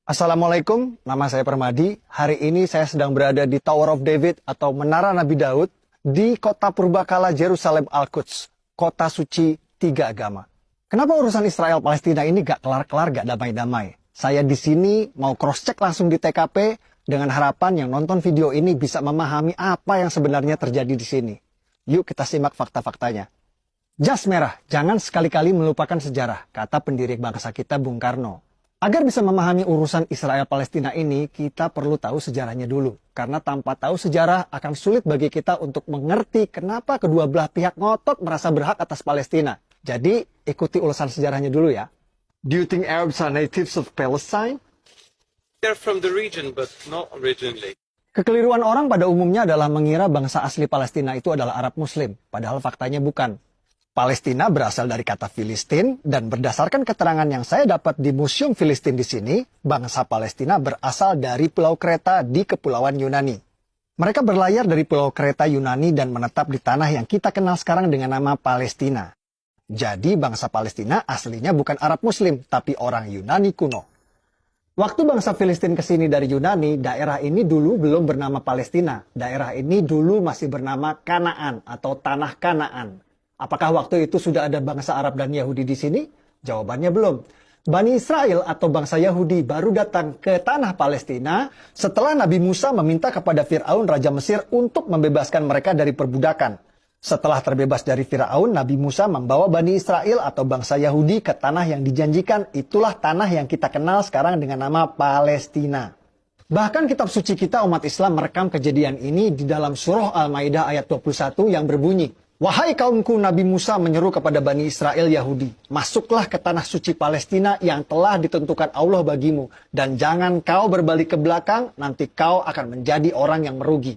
Assalamualaikum, nama saya Permadi. Hari ini saya sedang berada di Tower of David atau Menara Nabi Daud di kota purbakala Yerusalem Al-Quds, kota suci tiga agama. Kenapa urusan Israel-Palestina ini gak kelar-kelar, gak damai-damai? Saya di sini mau cross-check langsung di TKP dengan harapan yang nonton video ini bisa memahami apa yang sebenarnya terjadi di sini. Yuk kita simak fakta-faktanya. Jas merah, jangan sekali-kali melupakan sejarah, kata pendiri bangsa kita Bung Karno. Agar bisa memahami urusan Israel-Palestina ini, kita perlu tahu sejarahnya dulu. Karena tanpa tahu sejarah akan sulit bagi kita untuk mengerti kenapa kedua belah pihak ngotot merasa berhak atas Palestina. Jadi, ikuti ulasan sejarahnya dulu ya. Do you think Arabs are natives of Palestine? They're from the region, but not originally. Kekeliruan orang pada umumnya adalah mengira bangsa asli Palestina itu adalah Arab Muslim. Padahal faktanya bukan. Palestina berasal dari kata Filistin, dan berdasarkan keterangan yang saya dapat di Museum Filistin di sini, bangsa Palestina berasal dari Pulau Kreta di Kepulauan Yunani. Mereka berlayar dari Pulau Kreta Yunani dan menetap di tanah yang kita kenal sekarang dengan nama Palestina. Jadi bangsa Palestina aslinya bukan Arab Muslim, tapi orang Yunani kuno. Waktu bangsa Filistin ke sini dari Yunani, daerah ini dulu belum bernama Palestina. Daerah ini dulu masih bernama Kanaan atau Tanah Kanaan. Apakah waktu itu sudah ada bangsa Arab dan Yahudi di sini? Jawabannya belum. Bani Israel atau bangsa Yahudi baru datang ke tanah Palestina setelah Nabi Musa meminta kepada Fir'aun Raja Mesir untuk membebaskan mereka dari perbudakan. Setelah terbebas dari Fir'aun, Nabi Musa membawa Bani Israel atau bangsa Yahudi ke tanah yang dijanjikan. Itulah tanah yang kita kenal sekarang dengan nama Palestina. Bahkan kitab suci kita umat Islam merekam kejadian ini di dalam surah Al-Maidah ayat 21 yang berbunyi, "Wahai kaumku, Nabi Musa menyeru kepada Bani Israel Yahudi, masuklah ke tanah suci Palestina yang telah ditentukan Allah bagimu, dan jangan kau berbalik ke belakang, nanti kau akan menjadi orang yang merugi."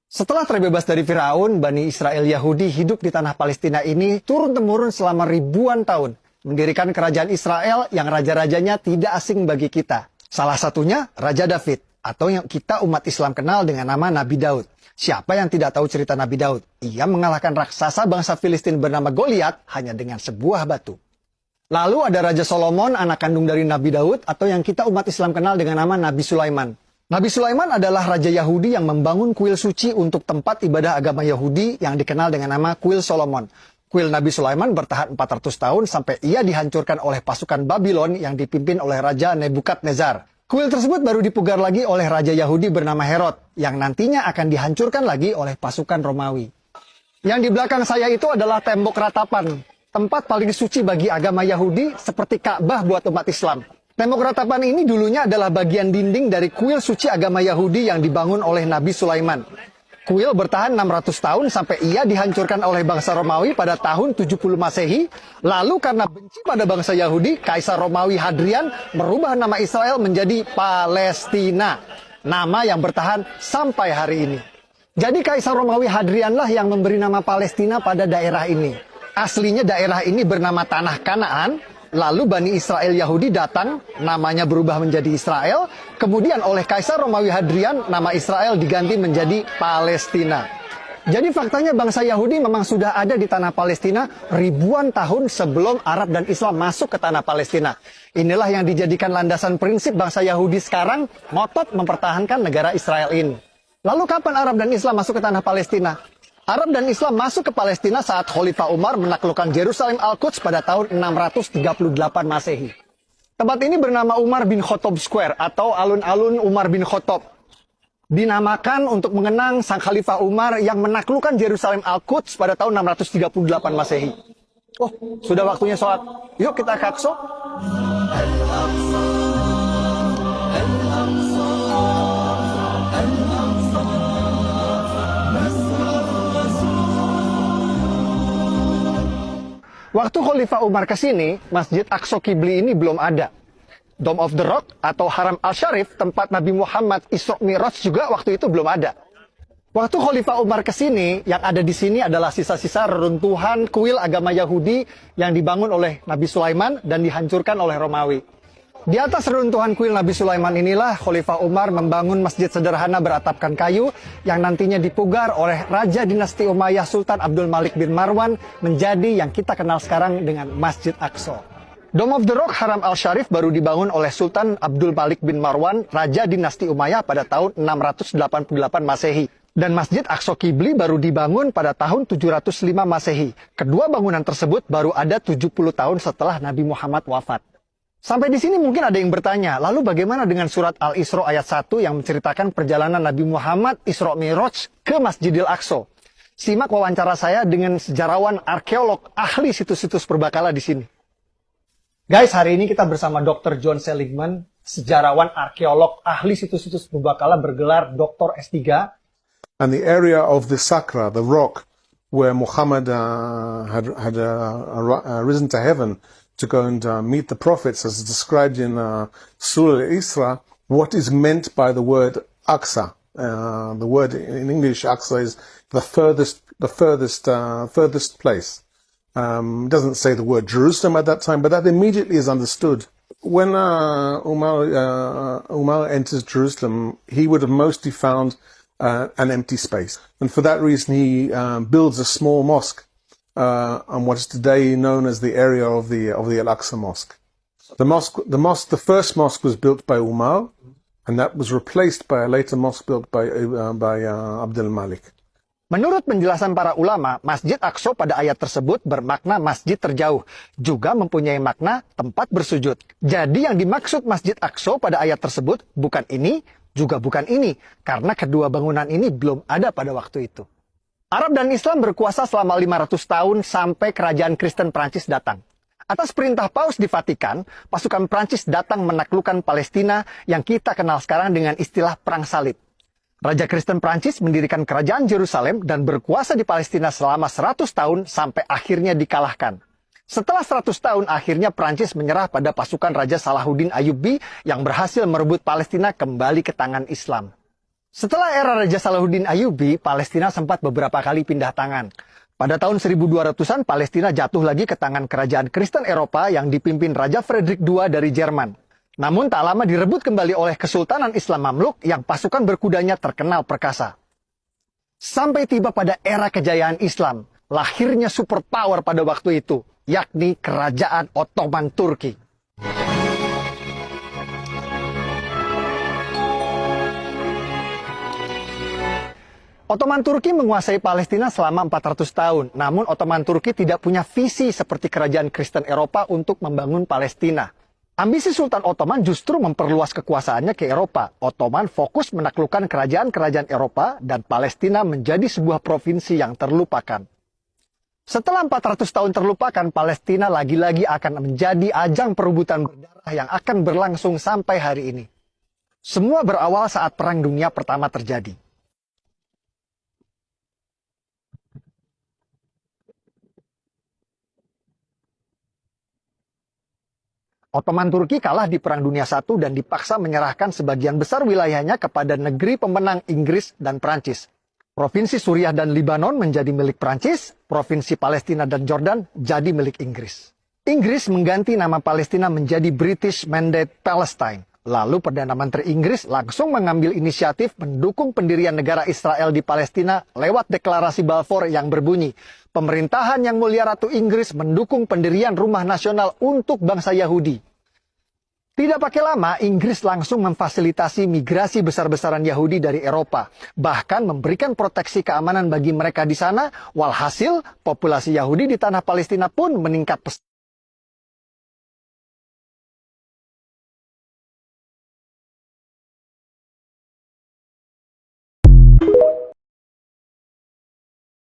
Setelah terbebas dari Firaun, Bani Israel Yahudi hidup di tanah Palestina ini turun-temurun selama ribuan tahun, mendirikan kerajaan Israel yang raja-rajanya tidak asing bagi kita. Salah satunya Raja David, atau yang kita umat Islam kenal dengan nama Nabi Daud. Siapa yang tidak tahu cerita Nabi Daud? Ia mengalahkan raksasa bangsa Filistin bernama Goliat hanya dengan sebuah batu. Lalu ada Raja Solomon, anak kandung dari Nabi Daud, atau yang kita umat Islam kenal dengan nama Nabi Sulaiman. Nabi Sulaiman adalah Raja Yahudi yang membangun kuil suci untuk tempat ibadah agama Yahudi yang dikenal dengan nama Kuil Solomon. Kuil Nabi Sulaiman bertahan 400 tahun sampai ia dihancurkan oleh pasukan Babylon yang dipimpin oleh Raja Nebukadnezar. Kuil tersebut baru dipugar lagi oleh Raja Yahudi bernama Herod, yang nantinya akan dihancurkan lagi oleh pasukan Romawi. Yang di belakang saya itu adalah tembok ratapan, tempat paling suci bagi agama Yahudi seperti Ka'bah buat umat Islam. Tembok ratapan ini dulunya adalah bagian dinding dari kuil suci agama Yahudi yang dibangun oleh Nabi Sulaiman. Kuil bertahan 600 tahun sampai ia dihancurkan oleh bangsa Romawi pada tahun 70 Masehi. Lalu karena benci pada bangsa Yahudi, Kaisar Romawi Hadrian merubah nama Israel menjadi Palestina. Nama yang bertahan sampai hari ini. Jadi Kaisar Romawi Hadrianlah yang memberi nama Palestina pada daerah ini. Aslinya daerah ini bernama Tanah Kanaan. Lalu Bani Israel Yahudi datang, namanya berubah menjadi Israel. Kemudian oleh Kaisar Romawi Hadrian, nama Israel diganti menjadi Palestina. Jadi faktanya bangsa Yahudi memang sudah ada di tanah Palestina ribuan tahun sebelum Arab dan Islam masuk ke tanah Palestina. Inilah yang dijadikan landasan prinsip bangsa Yahudi sekarang ngotot mempertahankan negara Israel ini. Lalu kapan Arab dan Islam masuk ke tanah Palestina? Arab dan Islam masuk ke Palestina saat Khalifah Umar menaklukkan Yerusalem Al-Quds pada tahun 638 Masehi. Tempat ini bernama Umar bin Khattab Square atau alun-alun Umar bin Khattab. Dinamakan untuk mengenang sang Khalifah Umar yang menaklukkan Yerusalem Al-Quds pada tahun 638 Masehi. Oh, sudah waktunya sholat. Yuk kita ke Aqsa. Waktu Khalifah Umar ke sini, Masjid Aqsa Qibli ini belum ada. Dome of the Rock atau Haram Al-Sharif, tempat Nabi Muhammad Isra Mi'raj juga waktu itu belum ada. Waktu Khalifah Umar ke sini, yang ada di sini adalah sisa-sisa reruntuhan kuil agama Yahudi yang dibangun oleh Nabi Sulaiman dan dihancurkan oleh Romawi. Di atas reruntuhan kuil Nabi Sulaiman inilah Khalifah Umar membangun masjid sederhana beratapkan kayu yang nantinya dipugar oleh Raja Dinasti Umayyah Sultan Abdul Malik bin Marwan menjadi yang kita kenal sekarang dengan Masjid Aqsa. Dome of the Rock Haram al-Sharif baru dibangun oleh Sultan Abdul Malik bin Marwan, Raja Dinasti Umayyah pada tahun 688 Masehi. Dan Masjid Aqsa Qibli baru dibangun pada tahun 705 Masehi. Kedua bangunan tersebut baru ada 70 tahun setelah Nabi Muhammad wafat. Sampai di sini mungkin ada yang bertanya, lalu bagaimana dengan surat Al-Isra ayat 1 yang menceritakan perjalanan Nabi Muhammad Isra Mi'raj ke Masjidil Aqsa? Simak wawancara saya dengan sejarawan arkeolog ahli situs-situs purbakala di sini. Guys, hari ini kita bersama Dr. John Seligman, sejarawan arkeolog ahli situs-situs purbakala bergelar Dr. S3. And the area of the Sakra, the rock, where Muhammad had risen to heaven to go and meet the prophets, as described in Surah Al-Isra, what is meant by the word Aqsa. The word in English, Aqsa, is the furthest place. It doesn't say the word Jerusalem at that time, but that immediately is understood. When Umar enters Jerusalem, he would have mostly found an empty space, and for that reason he builds a small mosque on what is today known as the area of the Al-Aqsa Mosque. The first mosque was built by Umar, and that was replaced by a later mosque built by Abdul Malik. Menurut penjelasan para ulama, Masjid Aqsa pada ayat tersebut bermakna masjid terjauh, juga mempunyai makna tempat bersujud. Jadi yang dimaksud Masjid Aqsa pada ayat tersebut bukan ini, juga bukan ini, karena kedua bangunan ini belum ada pada waktu itu. Arab dan Islam berkuasa selama 500 tahun sampai kerajaan Kristen Prancis datang. Atas perintah Paus di Vatikan, pasukan Prancis datang menaklukkan Palestina yang kita kenal sekarang dengan istilah Perang Salib. Raja Kristen Prancis mendirikan kerajaan Yerusalem dan berkuasa di Palestina selama 100 tahun sampai akhirnya dikalahkan. Setelah 100 tahun, akhirnya Prancis menyerah pada pasukan Raja Salahuddin Ayyubi yang berhasil merebut Palestina kembali ke tangan Islam. Setelah era Raja Salahuddin Ayyubi, Palestina sempat beberapa kali pindah tangan. Pada tahun 1200-an, Palestina jatuh lagi ke tangan kerajaan Kristen Eropa yang dipimpin Raja Frederick II dari Jerman. Namun tak lama direbut kembali oleh Kesultanan Islam Mamluk yang pasukan berkudanya terkenal perkasa. Sampai tiba pada era kejayaan Islam, lahirnya superpower pada waktu itu, yakni Kerajaan Ottoman Turki. Ottoman Turki menguasai Palestina selama 400 tahun, namun Ottoman Turki tidak punya visi seperti kerajaan Kristen Eropa untuk membangun Palestina. Ambisi Sultan Ottoman justru memperluas kekuasaannya ke Eropa. Ottoman fokus menaklukkan kerajaan-kerajaan Eropa dan Palestina menjadi sebuah provinsi yang terlupakan. Setelah 400 tahun terlupakan, Palestina lagi-lagi akan menjadi ajang perebutan berdarah yang akan berlangsung sampai hari ini. Semua berawal saat Perang Dunia Pertama terjadi. Ottoman Turki kalah di Perang Dunia I dan dipaksa menyerahkan sebagian besar wilayahnya kepada negeri pemenang Inggris dan Prancis. Provinsi Suriah dan Libanon menjadi milik Prancis, Provinsi Palestina dan Jordan jadi milik Inggris. Inggris mengganti nama Palestina menjadi British Mandate Palestine. Lalu Perdana Menteri Inggris langsung mengambil inisiatif mendukung pendirian negara Israel di Palestina lewat deklarasi Balfour yang berbunyi, "Pemerintahan Yang Mulia Ratu Inggris mendukung pendirian rumah nasional untuk bangsa Yahudi." Tidak pakai lama, Inggris langsung memfasilitasi migrasi besar-besaran Yahudi dari Eropa, bahkan memberikan proteksi keamanan bagi mereka di sana, walhasil populasi Yahudi di tanah Palestina pun meningkat pesat.